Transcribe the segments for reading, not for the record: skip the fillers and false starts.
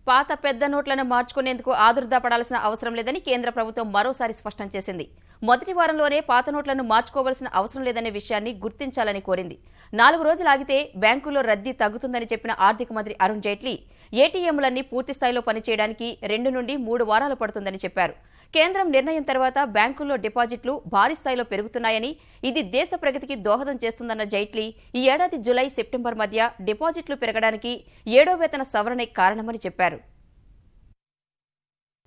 పాత పెద్ద నోట్లను మార్చుకునేందుకు ఆదుర్దా పడాల్సిన అవసరం లేదని కేంద్ర ప్రభుత్వం మరోసారి స్పష్టం చేసింది. మొదటి వారంలోనే పాత నోట్లను మార్చుకోవాల్సిన అవసరం లేదనే విషయాన్ని గుర్తించాలని కోరింది. 4 రోజులు ఆగితే బ్యాంకుల్లో రద్దీ తగ్గుతుందని చెప్పిన ఆర్థిక మంత్రి అరుణ్ జైట్లీ ఏటీఎంలన్నీ పూర్తి స్థాయిలో పనిచేయడానికి 2 నుండి 3 వారాలు పడుతుందని చెప్పారు. కేంద్రం నిర్ణయం తర్వాత బ్యాంకుల్లో డిపాజిట్లు భారీ స్థాయిలో పెరుగుతున్నాయని, ఇది దేశ ప్రగతికి దోహదం చేస్తుందన్న జైట్లీ ఈ ఏడాది జులై, సెప్టెంబర్ మధ్య డిపాజిట్లు పెరగడానికి 7వ వేతన సవరణే కారణమని చెప్పారు.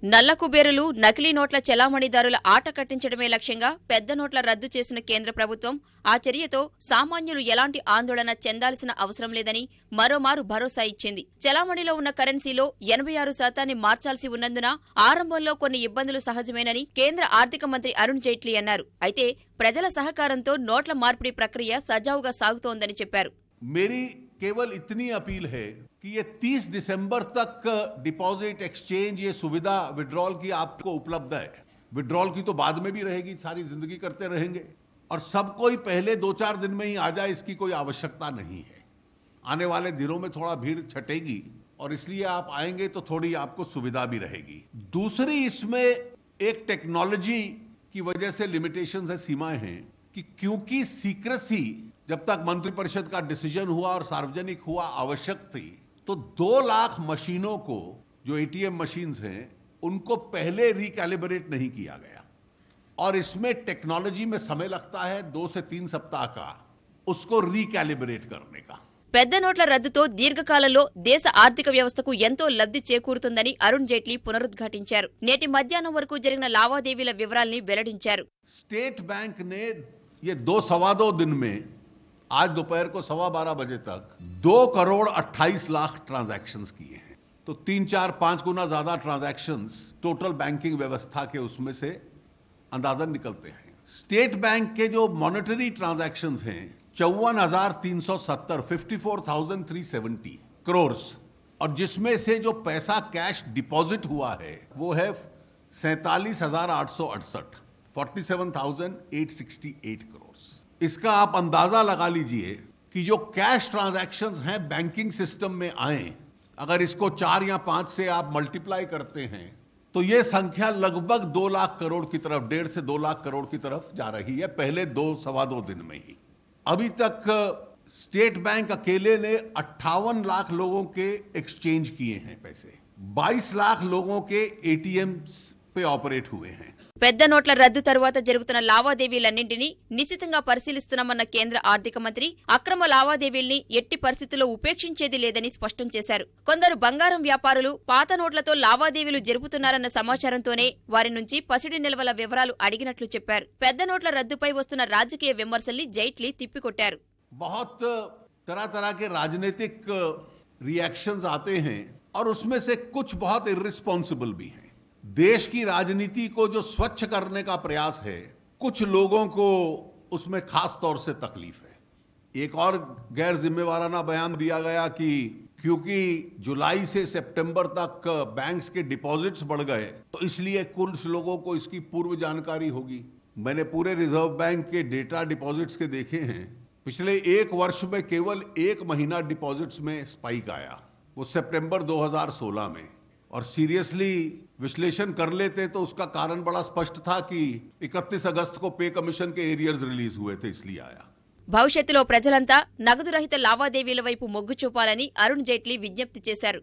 నల్ల కుబేరులు, నకిలీ నోట్ల చెలామణిదారుల ఆట కట్టించడమే లక్ష్యంగా పెద్ద నోట్ల రద్దు చేసిన కేంద్ర ప్రభుత్వం ఆ చర్యతో సామాన్యులు ఎలాంటి ఆందోళన చెందాల్సిన అవసరం లేదని మరోమారు భరోసా ఇచ్చింది. చెలామణిలో ఉన్న కరెన్సీలో 86% మార్చాల్సి ఉన్నందున ఆరంభంలో కొన్ని ఇబ్బందులు సహజమేనని కేంద్ర ఆర్థిక మంత్రి అరుణ్ జైట్లీ అన్నారు. అయితే ప్రజల సహకారంతో నోట్ల మార్పిడి ప్రక్రియ సజావుగా సాగుతోందని చెప్పారు. केवल इतनी अपील है कि ये 30 दिसंबर तक डिपॉजिट एक्सचेंज ये सुविधा विड्रॉल की आपको उपलब्ध है। विड्रॉल की तो बाद में भी रहेगी, सारी जिंदगी करते रहेंगे और सब कोई पहले 2-4 दिन में ही आ जाए इसकी कोई आवश्यकता नहीं है। आने वाले दिनों में थोड़ा भीड़ छटेगी और इसलिए आप आएंगे तो थोड़ी आपको सुविधा भी रहेगी। दूसरी इसमें एक टेक्नोलॉजी की वजह से लिमिटेशंस है, सीमाएं हैं कि क्योंकि सीक्रेसी जब तक मंत्रिपरिषद का डिसीजन हुआ और सार्वजनिक हुआ आवश्यक थी, तो 2 लाख मशीनों को, जो एटीएम मशीन्स हैं, उनको पहले रिकैलिब्रेट नहीं किया गया और इसमें टेक्नोलॉजी में समय लगता है 2 से 3 सप्ताह का उसको रिकैलिब्रेट करने का। పెద్ద నోట్ల రద్దుతో దీర్ఘకాలంలో దేశ ఆర్థిక వ్యవస్థకు ఎంతో లబ్ధి చేకూరుతుందని అరుణ్ జైట్లీ పునరుద్ఘాటించారు. నేటి మధ్యాహ్నం వరకు జరిగిన లావాదేవీల వివరాల్ని వెల్లడించారు. स्टेट बैंक ने ये 2-2.25 दिन में आज दोपहर को 12:15 बजे तक 2,28 लाख ट्रांजैक्शंस किए हैं। तो 3-4-5 गुना ज्यादा ट्रांजैक्शंस टोटल बैंकिंग व्यवस्था के उसमें से अंदाजन निकलते हैं। स्टेट बैंक के जो मॉनेटरी ट्रांजैक्शंस हैं 54,370 54,370 करोड़ और जिसमें से जो पैसा कैश डिपॉजिट हुआ है वो है 47,868 47,868 करोड़। इसका आप अंदाजा लगा लीजिए कि जो कैश ट्रांजैक्शंस हैं बैंकिंग सिस्टम में आए, अगर इसको 4 या 5 से आप मल्टीप्लाई करते हैं तो ये संख्या लगभग 2 लाख करोड़ की तरफ, 1.5 से 2 लाख करोड़ की तरफ जा रही है पहले 2-2.25 दिन में ही। अभी तक स्टेट बैंक अकेले ने 58 लाख लोगों के एक्सचेंज किए हैं पैसे, 22 लाख लोगों के एटीएम पे ऑपरेट हुए हैं। పెద్ద నోట్ల రద్దు తరువాత జరుగుతున్న లావాదేవీలన్నింటినీ నిశితంగా పరిశీలిస్తున్నామన్న కేంద్ర ఆర్థిక మంత్రి అక్రమ లావాదేవీల్ని ఎట్టి పరిస్థితుల్లో ఉపేక్షించేది లేదని స్పష్టం చేశారు. కొందరు బంగారం వ్యాపారులు పాత నోట్లతో లావాదేవీలు జరుపుతున్నారన్న సమాచారంతోనే వారి నుంచి పసిడి నిల్వల వివరాలు అడిగినట్లు చెప్పారు. పెద్ద నోట్ల రద్దుపై వస్తున్న రాజకీయ విమర్శల్ని జైట్లీ తిప్పికొట్టారు. बहुत तरह तरह के राजनीतिक रिएक्शंस आते हैं और उसमें से कुछ बहुत इर्रिस्पॉन्सिबल भी हैं। देश की राजनीति को जो स्वच्छ करने का प्रयास है, कुछ लोगों को उसमें खास तौर से तकलीफ है। एक और गैर जिम्मेवाराना बयान दिया गया कि क्योंकि जुलाई से सितंबर तक बैंक्स के डिपॉजिट्स बढ़ गए तो इसलिए कुछ लोगों को इसकी पूर्व जानकारी होगी। मैंने पूरे रिजर्व बैंक के डेटा डिपॉजिट्स के देखे हैं। पिछले 1 वर्ष में केवल 1 महीना डिपॉजिट्स में स्पाइक आया, वो सितंबर 2016 में, और सीरियसली विश्लेषण कर लेते तो उसका कारण बड़ा स्पष्ट था कि 31 अगस्त को पे कमीशन के एरियर्स रिलीज हुए थे, इसलिए आया। భవిష్యత్తులో ప్రజలంతా నగదు రహిత లావాదేవీల వైపు మొగ్గు చూపాలని అరుణ్ జైట్లీ విజ్ఞప్తి చేశారు.